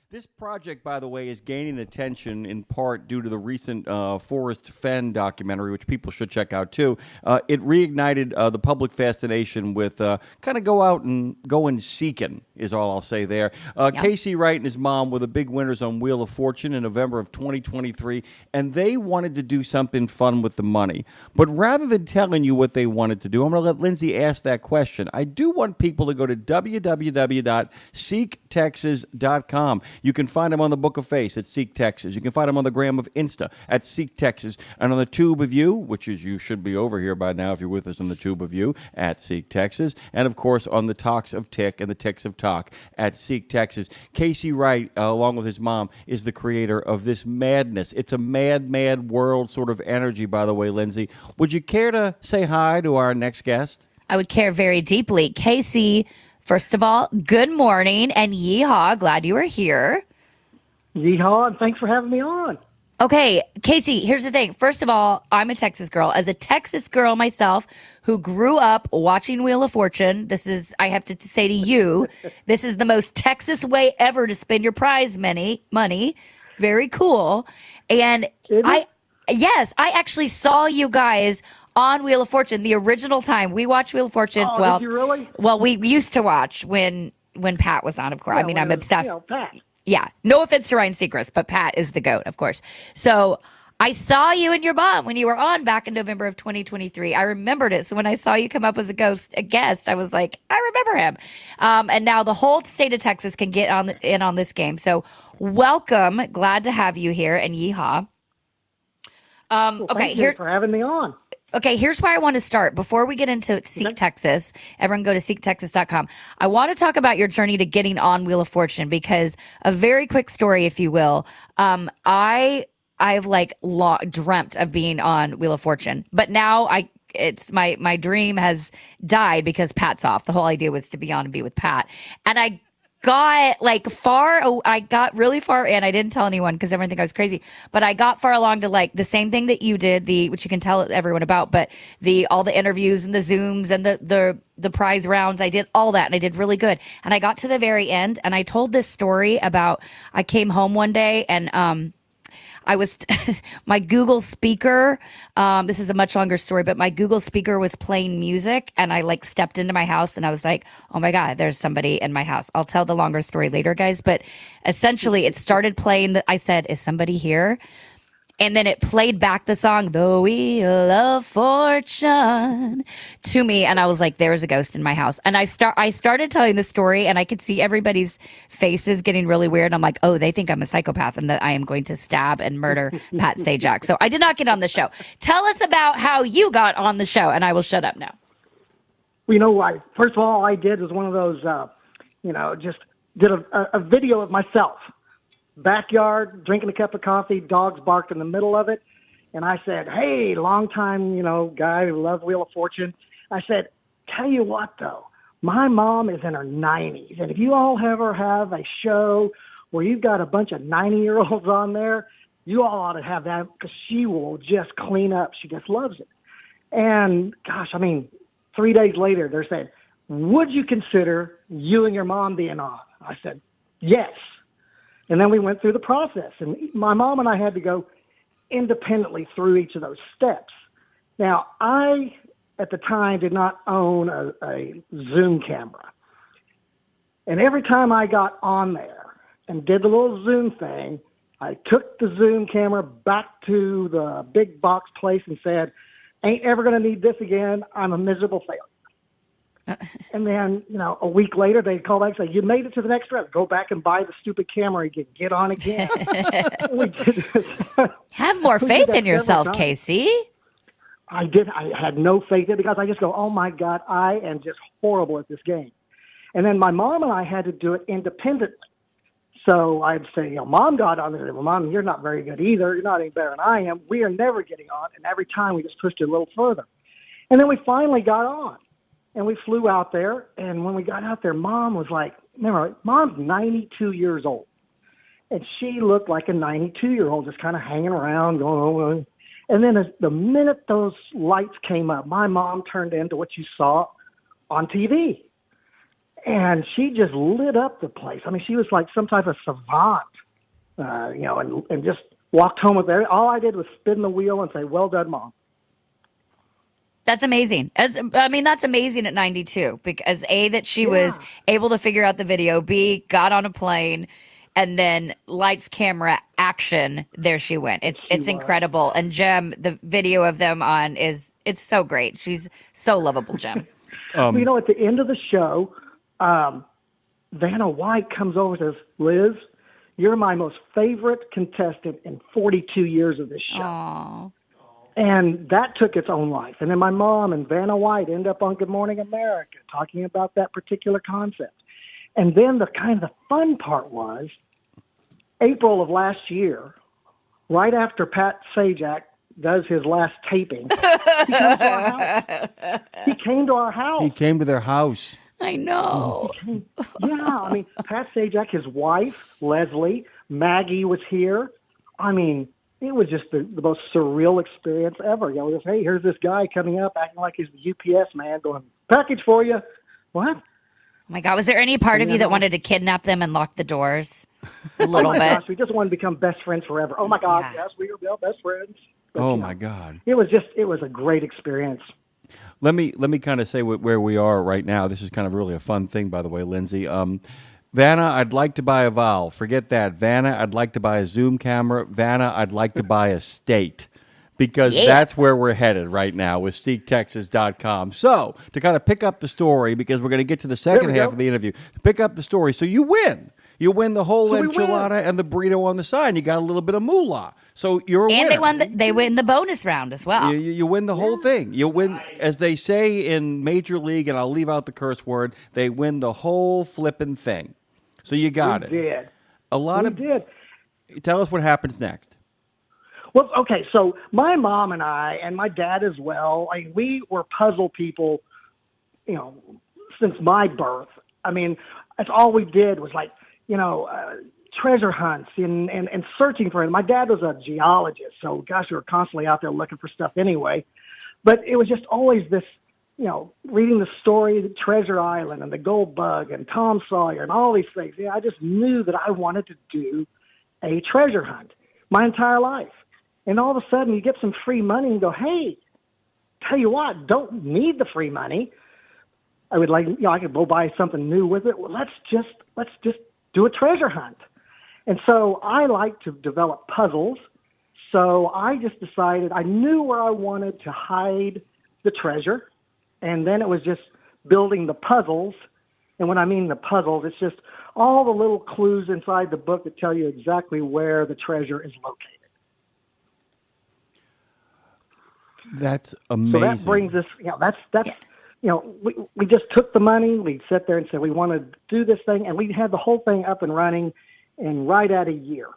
This project, by the way, is gaining attention in part due to the recent Forrest Fenn documentary, which people should check out too. It reignited the public fascination with kind of going seeking, is all I'll say there. KC Wright and his mom were the big winners on Wheel of Fortune in November of 2023, and they wanted to do something fun with the money. But rather than telling you what they wanted to do, I'm going to let Lindsay ask that question. I do want people to go to www.seektexas.com. You can find them on the Book of Face at Seek Texas. You can find them on the gram of Insta at Seek Texas. And on the Tube of You, which is you should be over here by now if you're with us on the Tube of You, at Seek Texas. And, of course, on the Talks of Tick and the Ticks of Talk at Seek Texas. KC Wright, along with his mom, is the creator of this madness. It's a mad, mad world sort of energy, by the way, Lindsay. Would you care to say hi to our next guest? I would care very deeply. Casey, first of all, good morning and yeehaw. Glad you are here. Yeehaw, and thanks for having me on. Okay, Casey, here's the thing. First of all, I'm a Texas girl. As a Texas girl myself who grew up watching Wheel of Fortune, I have to say to you, this is the most Texas way ever to spend your prize money. Very cool. And yes, I actually saw you guys on Wheel of Fortune, the original time. We watched Wheel of Fortune. Oh, did you really? Well, we used to watch when Pat was on, of course. Yeah, I mean, I'm obsessed. Pat. Yeah, no offense to Ryan Seacrest, but Pat is the GOAT, of course. So I saw you and your mom when you were on back in November of 2023. I remembered it. So when I saw you come up as a guest, I was like, I remember him. And now the whole state of Texas can get in on this game. So welcome. Glad to have you here, and yeehaw. Thank you for having me on. Okay, here's where I want to start. Before we get into Seek Texas, everyone go to seektexas.com. I want to talk about your journey to getting on Wheel of Fortune, because a very quick story, if you will. I've dreamt of being on Wheel of Fortune, but now it's my dream has died because Pat's off. The whole idea was to be on and be with Pat. And I got really far in. I didn't tell anyone because everyone think I was crazy, but I got far along to like the same thing that you did, which you can tell everyone about, but all the interviews and the Zooms and the prize rounds, I did all that and I did really good. And I got to the very end and I told this story about, I came home one day and, I was, my Google speaker, this is a much longer story, but my Google speaker was playing music and I stepped into my house and I was like, oh my God, there's somebody in my house. I'll tell the longer story later, guys. But essentially it started playing I said, is somebody here? And then it played back the song, The Wheel of Fortune, to me. And I was like, there's a ghost in my house. And I started telling the story and I could see everybody's faces getting really weird. I'm like, oh, they think I'm a psychopath and that I am going to stab and murder Pat Sajak. So I did not get on the show. Tell us about how you got on the show, and I will shut up now. Well, you know what? First of all I did was one of those, just did a video of myself. Backyard, drinking a cup of coffee, dogs barked in the middle of it. And I said, hey, long time, guy who loved Wheel of Fortune. I said, tell you what, though, my mom is in her 90s. And if you all ever have a show where you've got a bunch of 90-year-olds on there, you all ought to have that because she will just clean up. She just loves it. And, gosh, 3 days later, they're saying, would you consider you and your mom being on? I said, yes. And then we went through the process, and my mom and I had to go independently through each of those steps. Now, I, at the time, did not own a Zoom camera. And every time I got on there and did the little Zoom thing, I took the Zoom camera back to the big box place and said, ain't ever going to need this again. I'm a miserable failure. And then, a week later, they'd call back and say, you made it to the next step. Go back and buy the stupid camera again. Get on again. Have more faith in yourself, Casey. I did. I had no faith in it because I just go, oh, my God, I am just horrible at this game. And then my mom and I had to do it independently. So I'd say, Mom got on there. Well, Mom, you're not very good either. You're not any better than I am. We are never getting on. And every time we just pushed it a little further. And then we finally got on. And we flew out there, and when we got out there, Mom was like, remember, Mom's 92 years old. And she looked like a 92-year-old just kind of hanging around, going, oh. And then the minute those lights came up, my mom turned into what you saw on TV. And she just lit up the place. I mean, she was like some type of savant, and just walked home with her. All I did was spin the wheel and say, "Well done, Mom." That's amazing. That's amazing at 92 because A, that she was able to figure out the video, B, got on a plane, and then lights, camera, action. There she went. It's incredible. And Jem, the video of them it's so great. She's so lovable, Jem. At the end of the show, Vanna White comes over and says, "Liz, you're my most favorite contestant in 42 years of this show." Aww. And that took its own life. And then my mom and Vanna White end up on Good Morning America talking about that particular concept. And then the fun part was April of last year, right after Pat Sajak does his last taping, he came to our house. He came to their house. I know. Pat Sajak, his wife, Leslie, Maggie was here. I mean, it was just the most surreal experience ever. Just, hey, here's this guy coming up acting like he's the UPS man going, "Package for you." What? Oh my God. Was there any part of you that wanted to kidnap them and lock the doors a little bit? Gosh, we just wanted to become best friends forever. Oh my God. Yeah. Yes, we are best friends. But, my God. It was a great experience. Let me kind of say where we are right now. This is kind of really a fun thing, by the way, Lindsay. Vanna, I'd like to buy a vowel. Forget that. Vanna, I'd like to buy a Zoom camera. Vanna, I'd like to buy a state. Because that's where we're headed right now with SeekTexas.com. So, to kind of pick up the story, because we're going to get to the second half of the interview, to pick up the story, so you win. You win the whole enchilada and the burrito on the side, and you got a little bit of moolah. So you're a winner. And they win the bonus round as well. You win the whole thing. You win, as they say in Major League, and I'll leave out the curse word, they win the whole flipping thing. So you got it. We did. Tell us what happens next. Well, okay, so my mom and I, and my dad as well, we were puzzle people, since my birth. I mean, that's all we did was treasure hunts and searching for it. My dad was a geologist, so gosh, we were constantly out there looking for stuff anyway. But it was just always this, reading the story of Treasure Island and the Gold Bug and Tom Sawyer and all these things. I just knew that I wanted to do a treasure hunt my entire life. And all of a sudden you get some free money and go, hey, tell you what, don't need the free money. I would I could go buy something new with it. Well, let's just do a treasure hunt. And so I like to develop puzzles. So I just decided I knew where I wanted to hide the treasure. And then it was just building the puzzles. And when I mean the puzzles, it's just all the little clues inside the book that tell you exactly where the treasure is located. That's amazing. So that brings us, we just took the money, we sat there and said we want to do this thing, and we had the whole thing up and running in right at a year.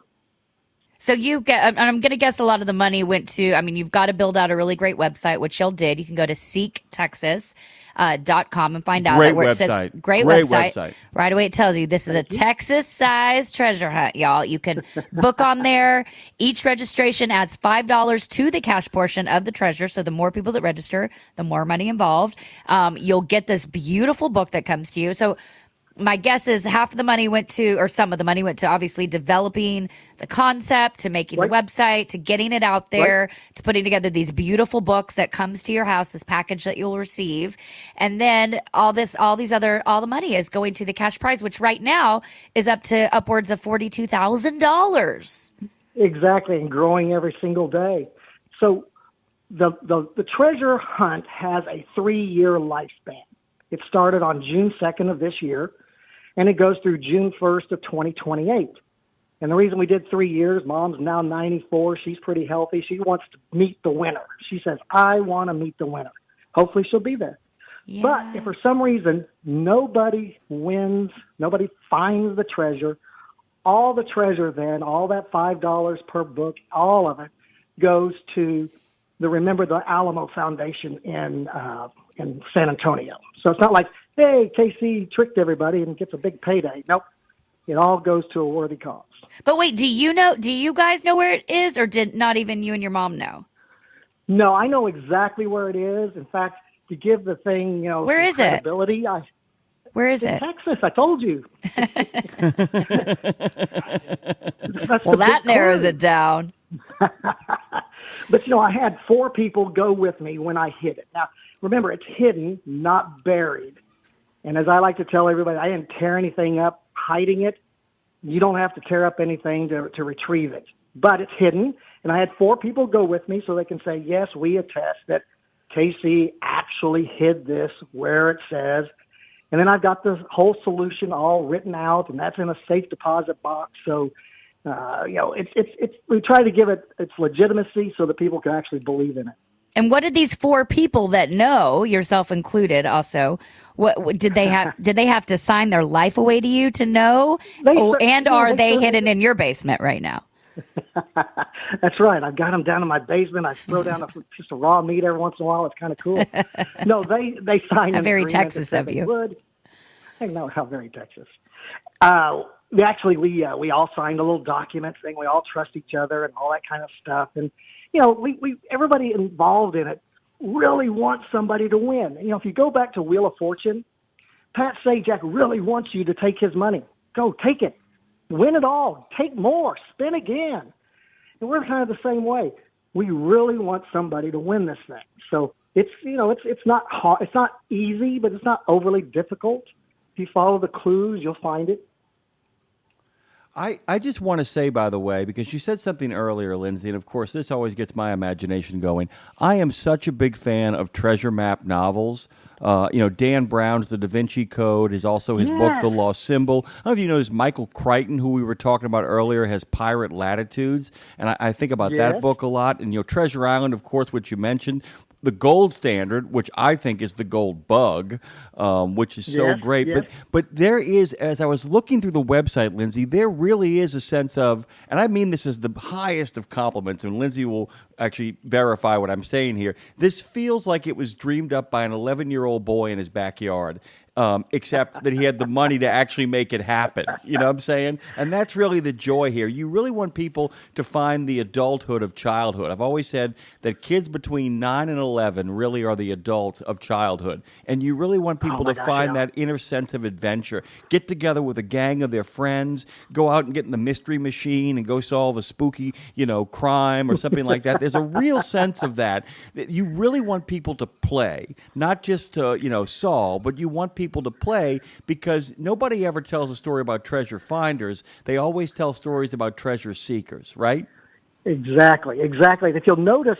So I'm going to guess a lot of the money went to, you've got to build out a really great website, which y'all did. You can go to SeekTexas.com and find out great that where website. It says great website. Right away it tells you this is a Texas-sized treasure hunt, y'all. You can book on there. Each registration adds $5 to the cash portion of the treasure. So the more people that register, the more money involved. You'll get this beautiful book that comes to you. So my guess is half of the money went to, or some of the money went to obviously developing the concept, to making the website, to getting it out there, to putting together these beautiful books that comes to your house, this package that you'll receive. And then all the money is going to the cash prize, which right now is up to upwards of $42,000. Exactly. And growing every single day. So the treasure hunt has a 3-year lifespan. It started on June 2nd of this year, and it goes through June 1st of 2028. And the reason we did 3 years, Mom's now 94. She's pretty healthy. She wants to meet the winner. She says, I want to meet the winner. Hopefully she'll be there. Yeah. But if for some reason nobody wins, nobody finds the treasure, all the treasure then, all that $5 per book, all of it goes to the Remember the Alamo Foundation in San Antonio. So it's not like, hey, KC tricked everybody and gets a big payday. Nope. It all goes to a worthy cause. But wait, do you guys know where it is, or did not even you and your mom know? No, I know exactly where it is. In fact, to give the thing, where is credibility, Where is it? Texas, I told you. Well, that narrows it down. But, I had 4 people go with me when I hid it. Now, remember, it's hidden, not buried. And as I like to tell everybody, I didn't tear anything up hiding it. You don't have to tear up anything to retrieve it. But it's hidden. And I had 4 people go with me so they can say, yes, we attest that KC actually hid this where it says. And then I've got the whole solution all written out, and that's in a safe deposit box. So, we try to give it its legitimacy so that people can actually believe in it. And what did these 4 people that know, yourself included, also, what did they have? Did they have to sign their life away to you to know? Are they hidden in your basement right now? That's right. I've got them down in my basement. I throw down just a raw meat every once in a while. It's kind of cool. No, they signed How very Texas of you. Would. I know how very Texas. We all signed a little document saying we all trust each other and all that kind of stuff. And everybody involved in it really wants somebody to win. If you go back to Wheel of Fortune, Pat Sajak really wants you to take his money. Go take it. Win it all. Take more. Spin again. And we're kind of the same way. We really want somebody to win this thing. So it's not hard. It's not easy, but it's not overly difficult. If you follow the clues, you'll find it. I just want to say, by the way, because you said something earlier, Lindsay, and of course this always gets my imagination going. I am such a big fan of treasure map novels. Dan Brown's The Da Vinci Code is also his book, The Lost Symbol. I don't know if you know this, Michael Crichton, who we were talking about earlier, has Pirate Latitudes, and I think about that book a lot. And Treasure Island, of course, which you mentioned. The gold standard, which I think is the gold bug, which is so great. Yes. But there is, as I was looking through the website, Lindsay, there really is a sense of, and I mean this is the highest of compliments, and Lindsay will actually verify what I'm saying here. This feels like it was dreamed up by an 11-year-old boy in his backyard. Except that he had the money to actually make it happen. You know what I'm saying? And that's really the joy here. You really want people to find the adulthood of childhood. I've always said that kids between 9 and 11 really are the adults of childhood. And you really want people to find that inner sense of adventure. Get together with a gang of their friends, go out and get in the mystery machine and go solve a spooky, crime or something like that. There's a real sense of that. You really want people to play, not just to, solve, but you want people to play, because nobody ever tells a story about treasure finders. They always tell stories about treasure seekers, right? Exactly. If you'll notice,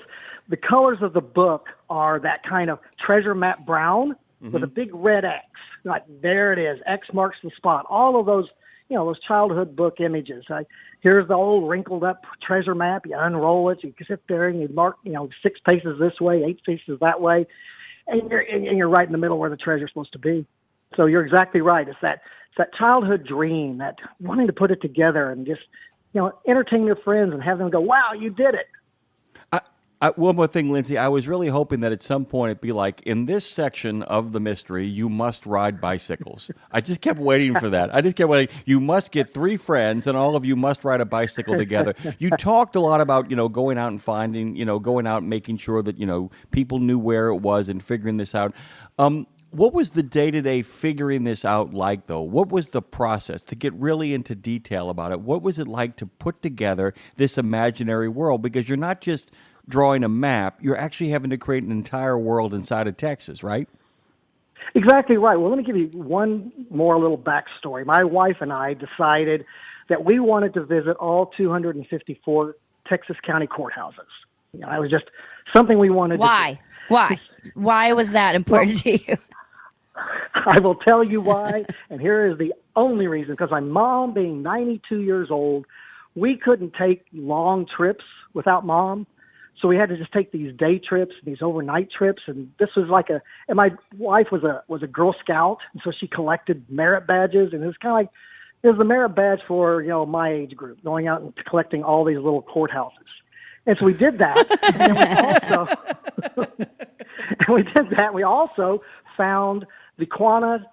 the colors of the book are that kind of treasure map brown with a big red X. Like, there it is. X marks the spot. All of those, those childhood book images. Here's the old wrinkled up treasure map. You unroll it. You can sit there and you mark, 6 paces this way, 8 paces that way. And you're right in the middle where the treasure's supposed to be. So you're exactly right. It's that childhood dream, that wanting to put it together and just, entertain your friends and have them go, wow, you did it. One more thing, Lindsay. I was really hoping that at some point it'd be like, in this section of the mystery, you must ride bicycles. I just kept waiting for that. I just kept waiting. You must get 3 friends, and all of you must ride a bicycle together. You talked a lot about, going out and finding, going out and making sure that, people knew where it was and figuring this out. What was the day-to-day figuring this out like, though? What was the process to get really into detail about it? What was it like to put together this imaginary world? Because you're not just drawing a map, you're actually having to create an entire world inside of Texas, right? Exactly right. Well, let me give you one more little backstory. My wife and I decided that we wanted to visit all 254 Texas county courthouses. It was just something we wanted to do. Why? Why was that important to you? I will tell you why, and here is the only reason. Because my mom, being 92 years old, we couldn't take long trips without Mom. So we had to just take these day trips, these overnight trips, and this was and my wife was a Girl Scout, and so she collected merit badges, and it was kind of like, it was the merit badge for, my age group, going out and collecting all these little courthouses. And so we did that, and we also found the Quanah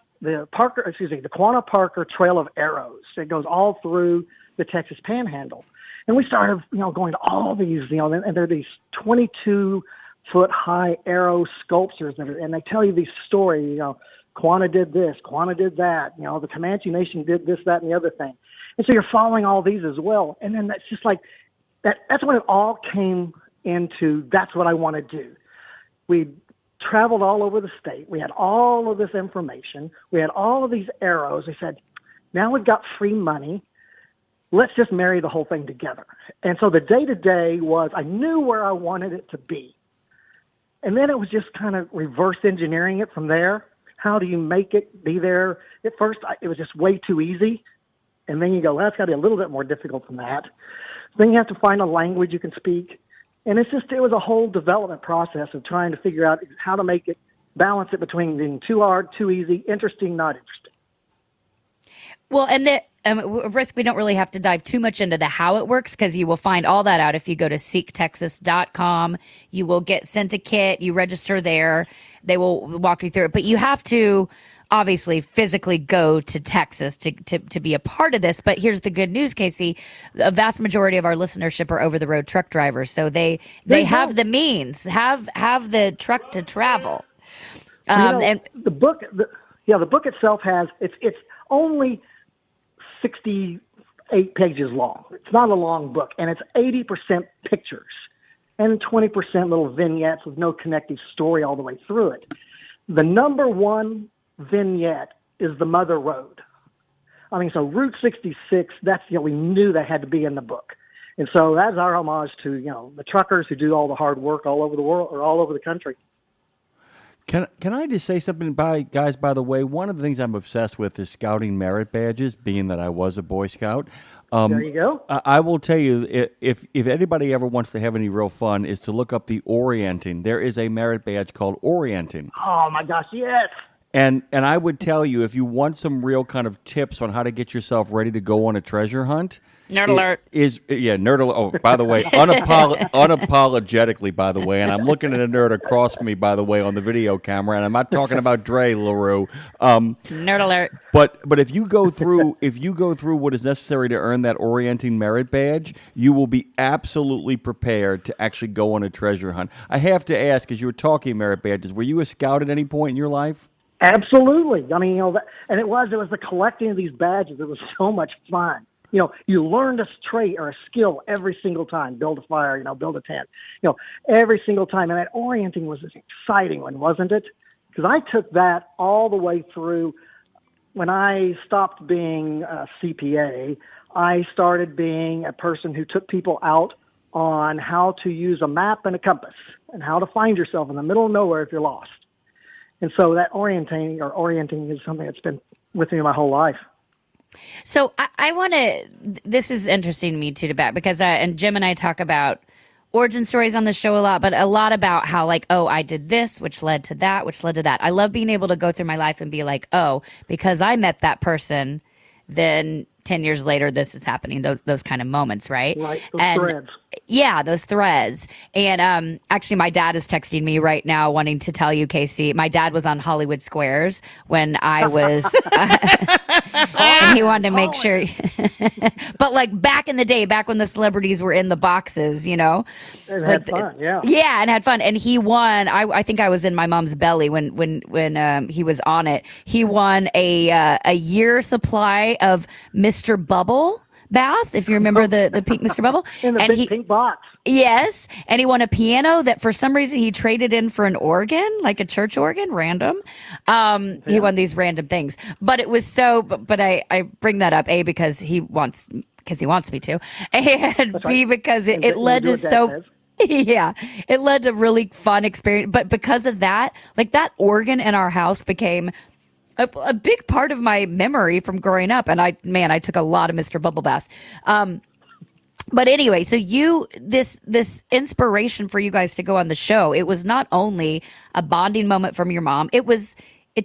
Parker Trail of Arrows. It goes all through the Texas Panhandle. And we started, going to all these, and there are these 22-foot high arrow sculptures, and they tell you these stories, Quanah did this, Quanah did that. You know, the Comanche Nation did this, that, and the other thing. And so you're following all these as well. And then that's just like, that's when it all came into, that's what I want to do. We traveled all over the state. We had all of this information. We had all of these arrows. I said, now we've got free money. Let's just marry the whole thing together. And so the day-to-day was, I knew where I wanted it to be. And then it was just kind of reverse engineering it from there. How do you make it be there? At first, it was just way too easy. And then you go, well, it's got to be a little bit more difficult than that. Then you have to find a language you can speak. And it was a whole development process of trying to figure out how to make it, balance it between being too hard, too easy, interesting, not interesting. Well, and risk, we don't really have to dive too much into the how it works, because you will find all that out if you go to seektexas.com. You will get sent a kit. You register there. They will walk you through it. But you have to obviously physically go to Texas to be a part of this. But here's the good news, Casey. A vast majority of our listenership are over the road truck drivers. So they have the means, have the truck to travel. And the book itself it's only 68 pages long. It's not a long book, and it's 80% pictures and 20% little vignettes with no connective story all the way through it. The number one vignette is the Mother Road. I mean, so Route 66, we knew that had to be in the book. And so that's our homage to, the truckers who do all the hard work all over the world or all over the country. Can I just say something, guys, by the way? One of the things I'm obsessed with is scouting merit badges, being that I was a Boy Scout. There you go. I will tell you, if anybody ever wants to have any real fun, is to look up the orienting. There is a merit badge called orienting. Oh, my gosh, yes. And I would tell you, if you want some real kind of tips on how to get yourself ready to go on a treasure hunt, Nerd alert. Nerd alert. Oh, by the way, unapologetically, by the way, and I'm looking at a nerd across from me, by the way, on the video camera, and I'm not talking about Dre LaRue. Nerd alert. But if you go through what is necessary to earn that orienting merit badge, you will be absolutely prepared to actually go on a treasure hunt. I have to ask, as you were talking merit badges, were you a scout at any point in your life? Absolutely. I mean, and it was the collecting of these badges. It was so much fun. You learned a trait or a skill every single time. Build a fire, build a tent, every single time. And that orienting was an exciting one, wasn't it? Because I took that all the way through. When I stopped being a CPA, I started being a person who took people out on how to use a map and a compass and how to find yourself in the middle of nowhere if you're lost. And so that orienting is something that's been with me my whole life. So I want to, this is interesting to me too, because and Jim and I talk about origin stories on the show a lot, but a lot about how I did this, which led to that, which led to that. I love being able to go through my life and be like, oh, because I met that person, then 10 years later, this is happening, those kind of moments, right? Right, those threads. Yeah, those threads. And actually, my dad is texting me right now wanting to tell you, Casey, my dad was on Hollywood Squares when I was, and he wanted to make sure. But back in the day, back when the celebrities were in the boxes, And had fun, yeah. Yeah, and had fun. And he won, I think I was in my mom's belly when he was on it. He won a year supply of Mr. Bubble bath, if you remember the pink Mr. Bubble. In the big pink box. Yes, and he won a piano that for some reason he traded in for an organ, like a church organ, random. He won these random things. But it was so, but I bring that up, A, because he wants me to, and B, because it led to so... Yeah, it led to really fun experience. But because of that, that organ in our house became a big part of my memory from growing up. And I took a lot of Mr. Bubble baths. But anyway, so this inspiration for you guys to go on the show, it was not only a bonding moment from your mom, it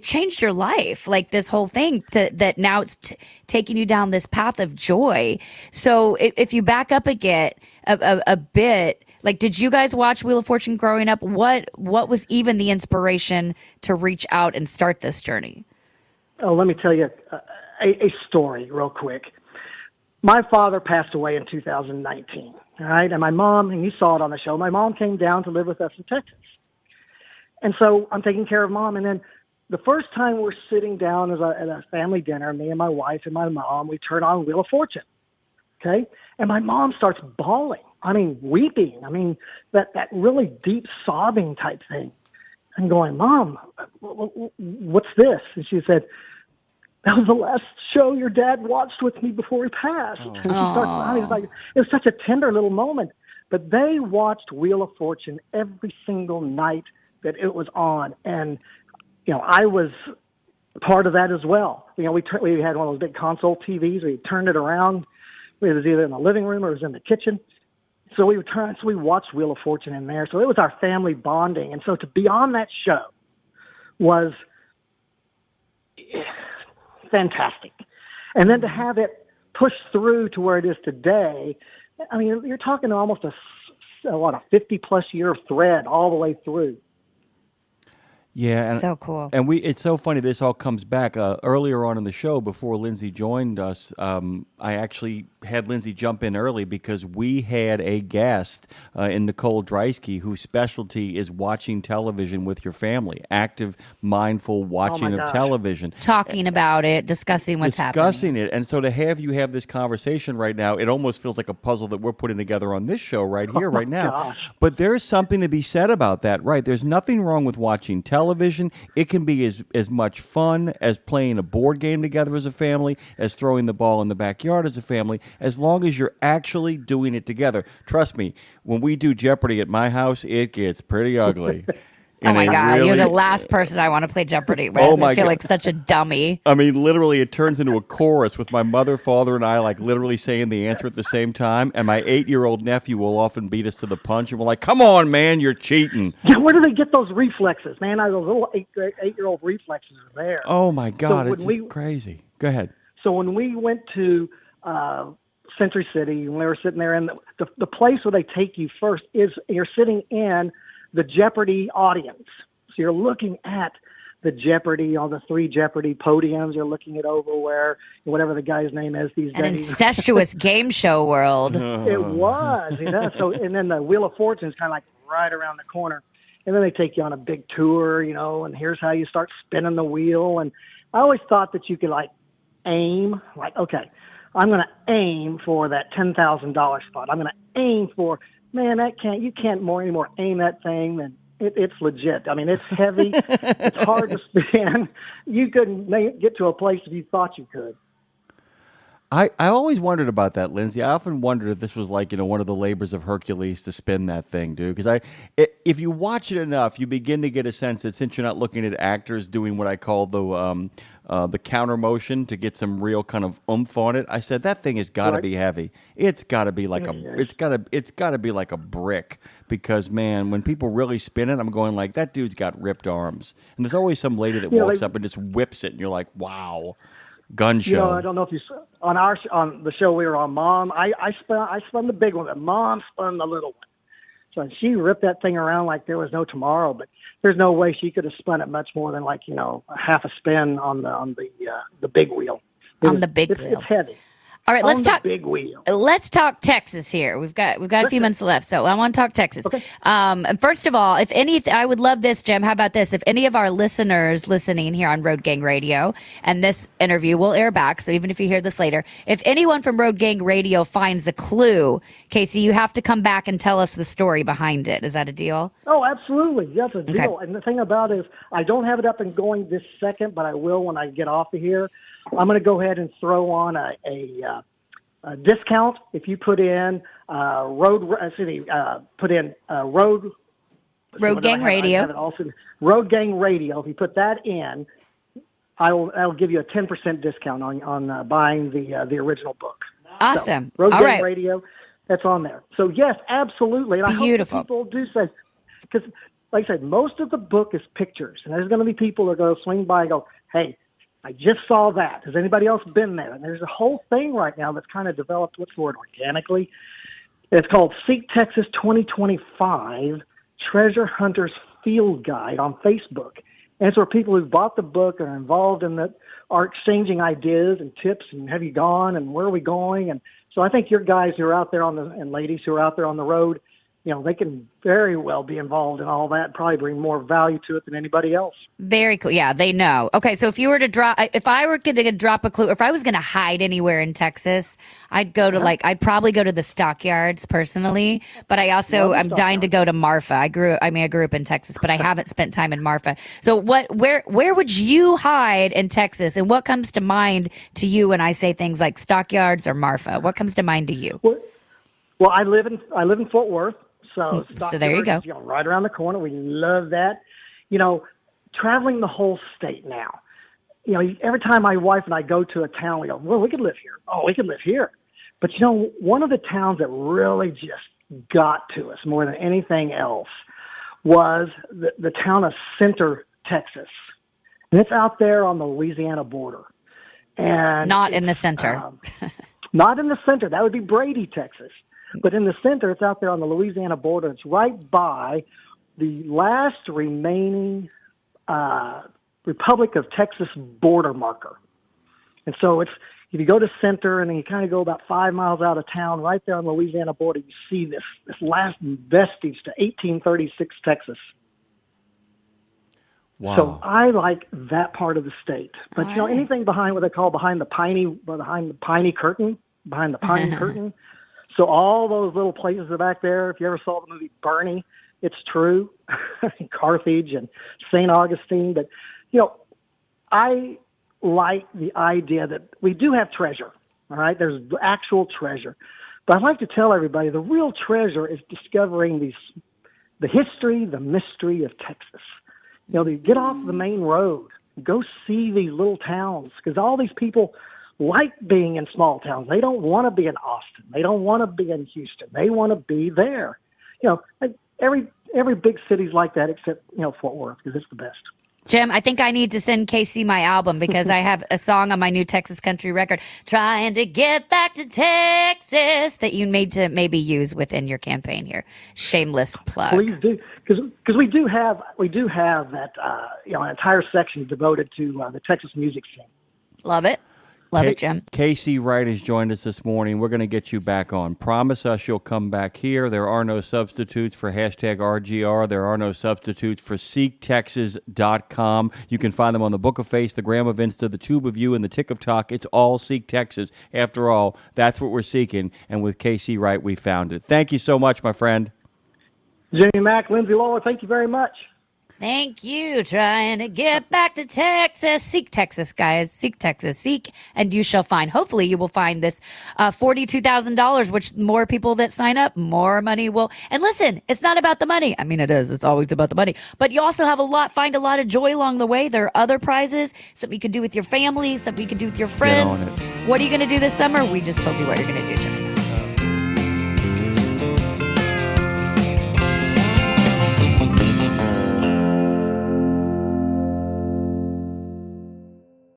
changed your life, this whole thing that now it's taking you down this path of joy. So if you back up again a bit, did you guys watch Wheel of Fortune growing up? What was even the inspiration to reach out and start this journey? Oh, let me tell you a story real quick. My father passed away in 2019, all right? And my mom, and you saw it on the show, my mom came down to live with us in Texas. And so I'm taking care of Mom, and then the first time we're sitting down at a family dinner, me and my wife and my mom, we turn on Wheel of Fortune. Okay. And my mom starts bawling. I mean, weeping. I mean, that really deep sobbing type thing. I'm going, Mom, what's this? And she said, that was the last show your dad watched with me before he passed. And she starts crying. Like, it was such a tender little moment. But they watched Wheel of Fortune every single night that it was on. And, I was part of that as well. We had one of those big console TVs. We turned it around. It was either in the living room or it was in the kitchen. So we watched Wheel of Fortune in there. So it was our family bonding. And so to be on that show was fantastic. And then to have it pushed through to where it is today, I mean, you're talking almost a 50-plus year thread all the way through. Yeah, and, so cool. And it's so funny. This all comes back earlier on in the show before Lindsay joined us. I actually had Lindsay jump in early because we had a guest in Nicole Dreisky whose specialty is watching television with your family, active, mindful watching of television, talking about it, discussing what's happening. And so to have you have this conversation right now, it almost feels like a puzzle that we're putting together on this show right here, right now. Gosh. But there's something to be said about that, right? There's nothing wrong with watching television. It can be as much fun as playing a board game together as a family, as throwing the ball in the backyard as a family, as long as you're actually doing it together. Trust me, when we do Jeopardy at my house, it gets pretty ugly. Oh my God, you're the last person I want to play Jeopardy with. Oh my I feel God. like such a dummy. I mean, literally, it turns into a chorus with my mother, father, and I, like, literally saying the answer at the same time. And my 8-year-old nephew will often beat us to the punch. And we're like, come on, man, you're cheating. Yeah, where do they get those reflexes, man? Those little 8-year-old reflexes are there. Oh, my God, So it's just crazy. Go ahead. So when we went to Century City, when we were sitting there, and the place where they take you first is you're sitting in the Jeopardy audience. So you're looking at the Jeopardy, all the 3 Jeopardy podiums. You're looking it over where, whatever the guy's name is these An days. incestuous game show world. It was. So, and then the Wheel of Fortune is kind of like right around the corner. And then they take you on a big tour, and here's how you start spinning the wheel. And I always thought that you could aim, okay, I'm going to aim for that $10,000 spot. I'm going to aim for, man, you can't anymore aim that thing, and it's legit. I mean, it's heavy. It's hard to spin. You couldn't get to a place if you thought you could. I always wondered about that, Lindsay. I often wondered if this was one of the labors of Hercules to spin that thing, dude. Because if you watch it enough, you begin to get a sense that since you're not looking at actors doing what I call the counter motion to get some real kind of oomph on it, I said that thing has got to be heavy. It's got to be like it's got to be like a brick. Because man, when people really spin it, I'm going like that dude's got ripped arms. And there's always some lady that walks up and just whips it, and you're like, wow. Gun show. I don't know if you saw on the show we were on, Mom. I spun the big one, but Mom spun the little one. So she ripped that thing around like there was no tomorrow. But there's no way she could have spun it much more than a half a spin on the big wheel. The big wheel. It's heavy. All right, let's talk big wheel. Let's talk Texas here. We've got a few minutes left, so I want to talk Texas. Okay. And first of all, I would love this, Jim. How about this? If any of our listeners listening here on Road Gang Radio, and this interview will air back, so even if you hear this later, if anyone from Road Gang Radio finds a clue, Casey, you have to come back and tell us the story behind it. Is that a deal? Oh, absolutely. That's a deal. Okay. And the thing about it is, I don't have it up and going this second, but I will when I get off of here. I'm going to go ahead and throw on a discount if you put in Road Gang Radio. Road Gang Radio. If you put that in, I'll give you a 10% discount on buying the original book. Awesome. So, Road All Gang right. Radio. That's on there. So yes, absolutely. And Beautiful. I hope that people do say, because like I said, most of the book is pictures, and there's going to be people that are going to swing by and go, "Hey, I just saw that. Has anybody else been there?" And there's a whole thing right now that's kind of developed, what's the word, organically. It's called Seek Texas 2025 Treasure Hunters Field Guide on Facebook. And it's where people who've bought the book and are involved in that are exchanging ideas and tips and have you gone and where are we going? And so I think your guys who are out there and ladies who are out there on the road, they can very well be involved in all that, probably bring more value to it than anybody else. Very cool. Yeah, they know. Okay, so if I were going to drop a clue, if I was going to hide anywhere in Texas, I'd go to I'd probably go to the stockyards personally, but I'm dying to go to Marfa. I grew up in Texas, but I haven't spent time in Marfa. So where would you hide in Texas, and what comes to mind to you when I say things like stockyards or Marfa? What comes to mind to you? Well, I live in Fort Worth. So there you go. Is, right around the corner. We love that. Traveling the whole state now. Every time my wife and I go to a town, we go, well, we could live here. Oh, we could live here. But, one of the towns that really just got to us more than anything else was the town of Center, Texas. And it's out there on the Louisiana border. And not in the center. Not in the center. That would be Brady, Texas. But in the center, it's out there on the Louisiana border. It's right by the last remaining Republic of Texas border marker. And so if you go to Center and then you kind of go about 5 miles out of town, right there on the Louisiana border, you see this last vestige to 1836 Texas. Wow. So I like that part of the state. But, anything behind what they call behind the piney curtain, behind the pine curtain. So all those little places are back there. If you ever saw the movie Bernie, it's true. Carthage and St. Augustine. But, I like the idea that we do have treasure, all right? There's actual treasure. But I'd like to tell everybody the real treasure is discovering the history, the mystery of Texas. To get off the main road, go see these little towns, because all these people like being in small towns. They don't want to be in Austin. They don't want to be in Houston. They want to be there. Every big city's like that except, Fort Worth, because it's the best. Jim, I think I need to send KC my album because I have a song on my new Texas country record, Trying to Get Back to Texas, that you need to maybe use within your campaign here. Shameless plug. Please do, because we do have that an entire section devoted to the Texas music scene. Love it. Love it, Jim. KC Wright has joined us this morning. We're going to get you back on. Promise us you'll come back here. There are no substitutes for #RGR. There are no substitutes for SeekTexas.com. You can find them on the Book of Face, the Gram of Insta, the Tube of You, and the Tick of Talk. It's all Seek Texas. After all, that's what we're seeking. And with KC Wright, we found it. Thank you so much, my friend. Jimmy Mack, Lindsay, Lawler, thank you very much. Thank you. Trying to get back to Texas. Seek Texas, guys. Seek Texas. Seek, and you shall find. Hopefully, you will find this $42,000, which more people that sign up, more money will. And listen, it's not about the money. I mean, it is. It's always about the money. But you also find a lot of joy along the way. There are other prizes, something you can do with your family, something you can do with your friends. Get on it. What are you going to do this summer? We just told you what you're going to do, Jim.